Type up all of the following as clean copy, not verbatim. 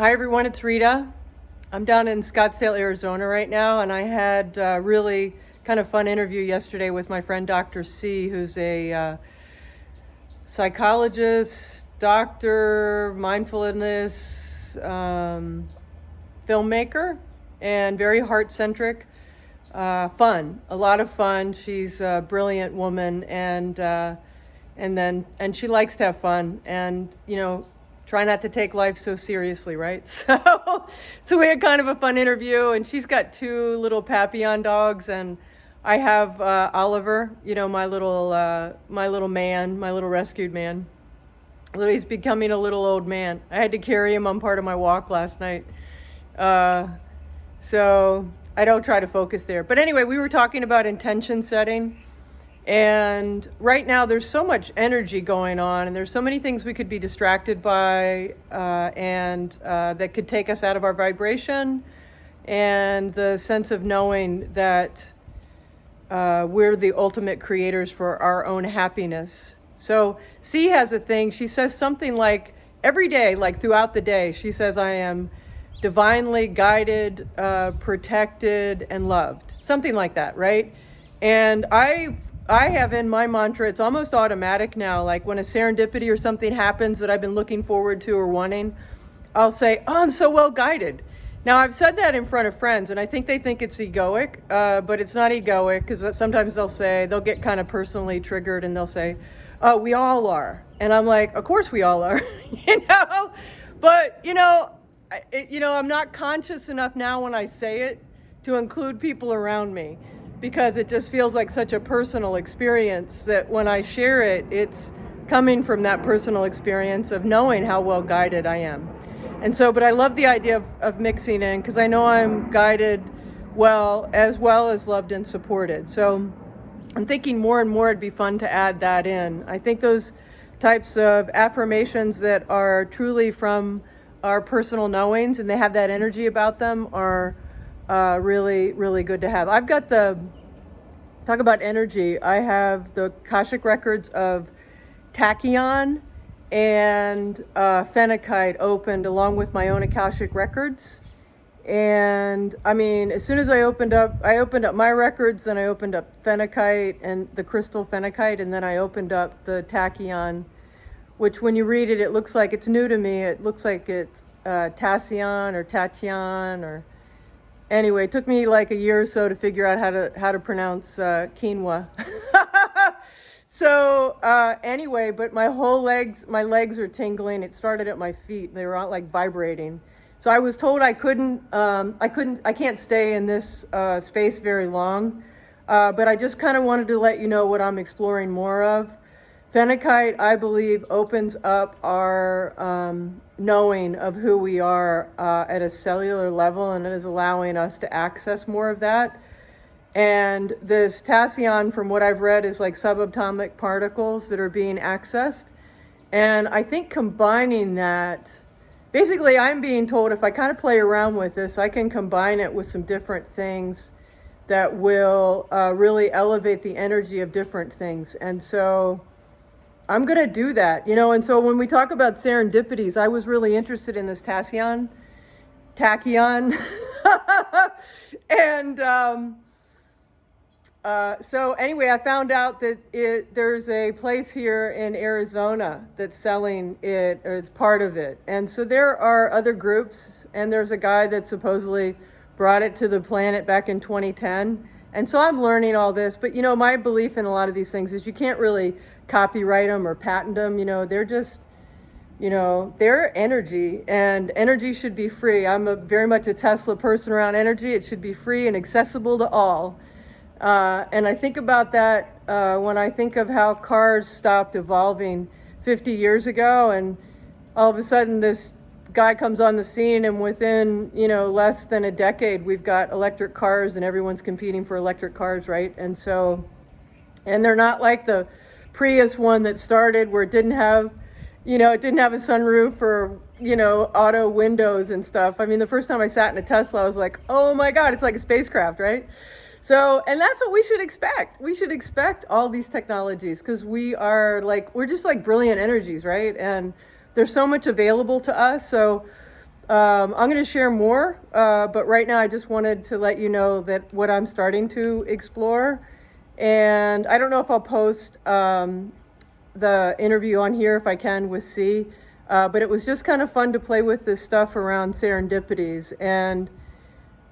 Hi everyone, it's Rita. I'm down in Scottsdale, Arizona right now, and I had a really kind of fun interview yesterday with my friend Dr. C, who's a psychologist, doctor, mindfulness, filmmaker, and very heart-centric. Fun, a lot of fun. She's a brilliant woman, and she likes to have fun, and try not to take life so seriously, right? So we had kind of a fun interview, and she's got two little Papillon dogs, and I have Oliver, my little man, my little rescued man. He's becoming a little old man. I had to carry him on part of my walk last night. So I don't try to focus there. But anyway, we were talking about intention setting. And right now there's so much energy going on, and there's so many things we could be distracted by and that could take us out of our vibration and the sense of knowing that we're the ultimate creators for our own happiness. So C has a thing. She says something like every day, like throughout the day, she says, I am divinely guided, protected, and loved. Something like that, right? And I have in my mantra, it's almost automatic now, like when a serendipity or something happens that I've been looking forward to or wanting, I'll say, oh, I'm so well guided. Now, I've said that in front of friends, and I think they think it's egoic, but it's not egoic, because sometimes they'll get kind of personally triggered, and they'll say, oh, we all are. And I'm like, of course we all are, But, I'm not conscious enough now when I say it to include people around me, because it just feels like such a personal experience that when I share it, it's coming from that personal experience of knowing how well guided I am. And so, but I love the idea of mixing in, because I know I'm guided well as loved and supported. So I'm thinking more and more it'd be fun to add that in. I think those types of affirmations that are truly from our personal knowings and they have that energy about them are really, really good to have. I've got talk about energy. I have the Akashic Records of Tachyon and Phenakite opened along with my own Akashic Records. And I mean, as soon as I opened up my records, then I opened up Phenakite and the crystal Phenakite, and then I opened up the Tachyon, which when you read it, it looks like it's new to me. It looks like it's Tachyon or Tachyon or... Anyway, it took me like a year or so to figure out how to pronounce quinoa. So anyway, but my legs are tingling. It started at my feet. They were all like vibrating. So I was told I can't stay in this space very long. But I just kind of wanted to let you know what I'm exploring more of. Phenakite, I believe, opens up our knowing of who we are at a cellular level, and it is allowing us to access more of that. And this Tachyon, from what I've read, is like subatomic particles that are being accessed. And I think combining that, basically I'm being told if I kind of play around with this, I can combine it with some different things that will really elevate the energy of different things. And so I'm going to do that, and so when we talk about serendipities, I was really interested in this Tachyon. And so anyway, I found out that there's a place here in Arizona that's selling it, or it's part of it. And so there are other groups, and there's a guy that supposedly brought it to the planet back in 2010. And so I'm learning all this, but my belief in a lot of these things is you can't really copyright them or patent them. They're just, they're energy, and energy should be free. I'm very much a Tesla person around energy. It should be free and accessible to all. And I think about that when I think of how cars stopped evolving 50 years ago, and all of a sudden this guy comes on the scene, and within less than a decade we've got electric cars, and everyone's competing for electric cars, right? And so, and they're not like the Prius one that started where it didn't have a sunroof or auto windows and stuff. I mean, the first time I sat in a Tesla, I was like, oh my God, it's like a spacecraft, right? So, and that's what we should expect. We should expect all these technologies, because we're just like brilliant energies, right? And there's so much available to us. So I'm going to share more, but right now I just wanted to let you know that what I'm starting to explore. And I don't know if I'll post the interview on here if I can with C, but it was just kind of fun to play with this stuff around serendipities. And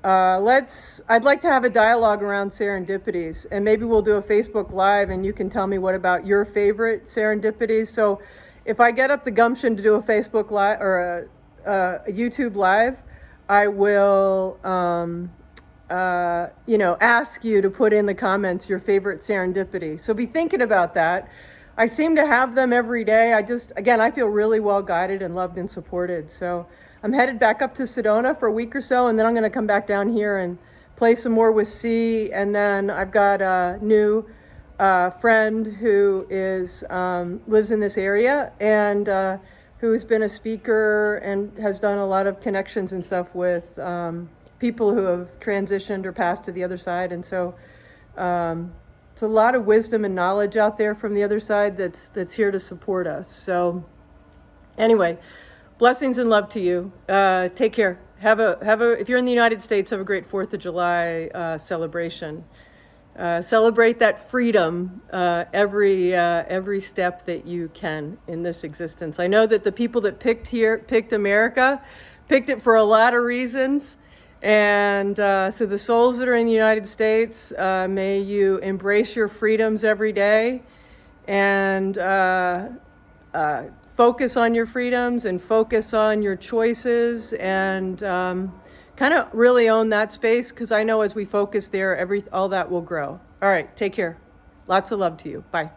I'd like to have a dialogue around serendipities, and maybe we'll do a Facebook Live and you can tell me what about your favorite serendipities. So if I get up the gumption to do a Facebook Live or a YouTube Live, I will, ask you to put in the comments your favorite serendipity. So be thinking about that. I seem to have them every day. I feel really well guided and loved and supported. So I'm headed back up to Sedona for a week or so, and then I'm going to come back down here and play some more with C. And then I've got a new friend who lives in this area and who's been a speaker and has done a lot of connections and stuff with people who have transitioned or passed to the other side. And so it's a lot of wisdom and knowledge out there from the other side that's here to support us. So anyway, blessings and love to you. Take care. If you're in the United States, have a great 4th of July celebration. Celebrate that freedom every step that you can in this existence. I know that the people that picked America, picked it for a lot of reasons. And so the souls that are in the United States, may you embrace your freedoms every day and focus on your freedoms and focus on your choices and kind of really own that space, because I know as we focus there, all that will grow. All right, take care. Lots of love to you. Bye.